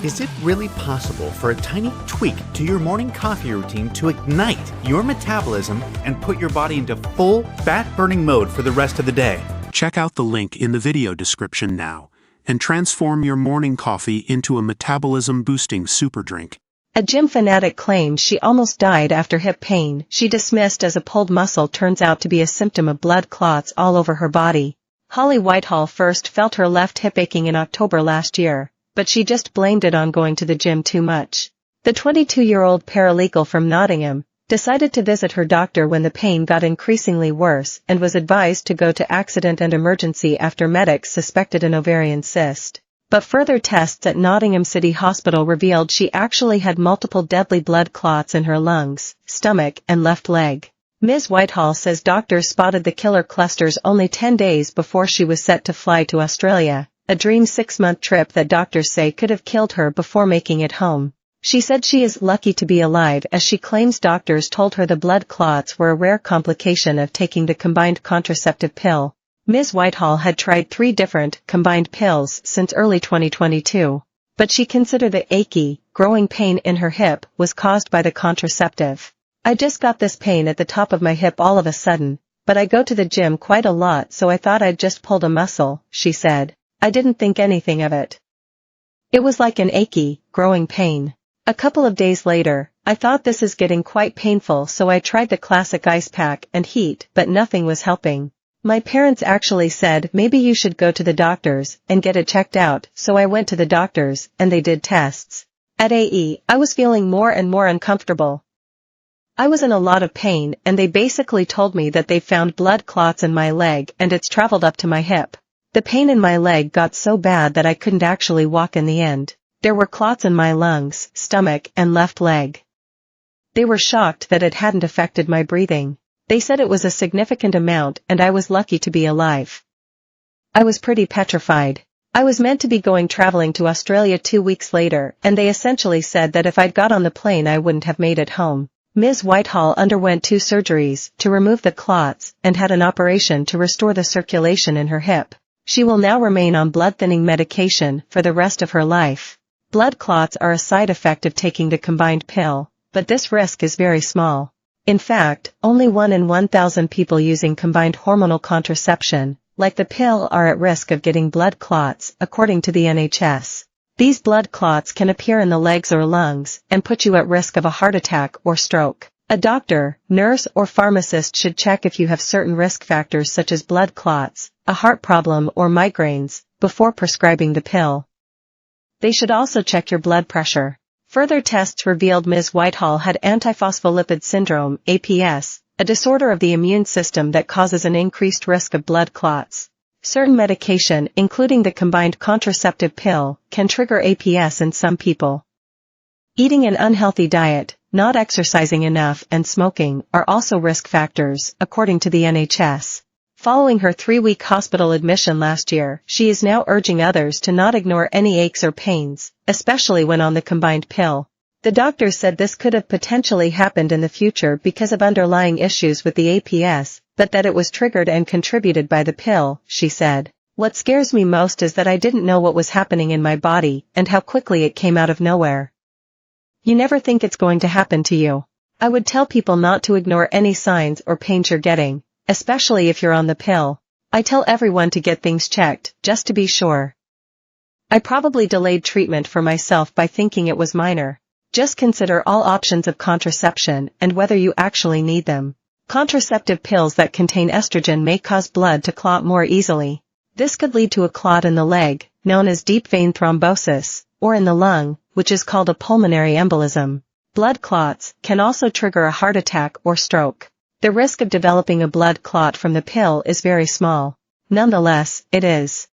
Is it really possible for a tiny tweak to your morning coffee routine to ignite your metabolism and put your body into full fat-burning mode for the rest of the day? Check out the link in the video description now and transform your morning coffee into a metabolism-boosting super drink. A gym fanatic claims she almost died after hip pain she dismissed as a pulled muscle turns out to be a symptom of blood clots all over her body. Holly Whitehall first felt her left hip aching in October last year, but she just blamed it on going to the gym too much. The 22-year-old paralegal from Nottingham decided to visit her doctor when the pain got increasingly worse and was advised to go to accident and emergency after medics suspected an ovarian cyst. But further tests at Nottingham City Hospital revealed she actually had multiple deadly blood clots in her lungs, stomach, and left leg. Ms. Whitehall says doctors spotted the killer clusters only 10 days before she was set to fly to Australia, a dream 6-month trip that doctors say could have killed her before making it home. She said she is lucky to be alive as she claims doctors told her the blood clots were a rare complication of taking the combined contraceptive pill. Ms. Whitehall had tried 3 different combined pills since early 2022, but she considered the achy, growing pain in her hip was caused by the contraceptive. I just got this pain at the top of my hip all of a sudden, but I go to the gym quite a lot so I thought I'd just pulled a muscle, she said. I didn't think anything of it. It was like an achy, growing pain. A couple of days later, I thought this is getting quite painful so I tried the classic ice pack and heat but nothing was helping. My parents actually said maybe you should go to the doctors and get it checked out, so I went to the doctors and they did tests. At AE, I was feeling more and more uncomfortable. I was in a lot of pain and they basically told me that they found blood clots in my leg and it's traveled up to my hip. The pain in my leg got so bad that I couldn't actually walk in the end. There were clots in my lungs, stomach, and left leg. They were shocked that it hadn't affected my breathing. They said it was a significant amount and I was lucky to be alive. I was pretty petrified. I was meant to be going traveling to Australia 2 weeks later and they essentially said that if I'd got on the plane I wouldn't have made it home. Ms. Whitehall underwent 2 surgeries to remove the clots and had an operation to restore the circulation in her hip. She will now remain on blood-thinning medication for the rest of her life. Blood clots are a side effect of taking the combined pill, but this risk is very small. In fact, only 1 in 1,000 people using combined hormonal contraception, like the pill, are at risk of getting blood clots, according to the NHS. These blood clots can appear in the legs or lungs and put you at risk of a heart attack or stroke. A doctor, nurse, or pharmacist should check if you have certain risk factors such as blood clots, a heart problem, or migraines before prescribing the pill. They should also check your blood pressure. Further tests revealed Ms. Whitehall had antiphospholipid syndrome, APS, a disorder of the immune system that causes an increased risk of blood clots. Certain medication, including the combined contraceptive pill, can trigger APS in some people. Eating an unhealthy diet, not exercising enough, and smoking are also risk factors, according to the NHS. Following her 3-week hospital admission last year, she is now urging others to not ignore any aches or pains, especially when on the combined pill. The doctor said this could have potentially happened in the future because of underlying issues with the APS, but that it was triggered and contributed by the pill, she said. What scares me most is that I didn't know what was happening in my body and how quickly it came out of nowhere. You never think it's going to happen to you. I would tell people not to ignore any signs or pains you're getting, especially if you're on the pill. I tell everyone to get things checked, just to be sure. I probably delayed treatment for myself by thinking it was minor. Just consider all options of contraception and whether you actually need them. Contraceptive pills that contain estrogen may cause blood to clot more easily. This could lead to a clot in the leg, known as deep vein thrombosis, or in the lung, which is called a pulmonary embolism. Blood clots can also trigger a heart attack or stroke. The risk of developing a blood clot from the pill is very small. Nonetheless, it is.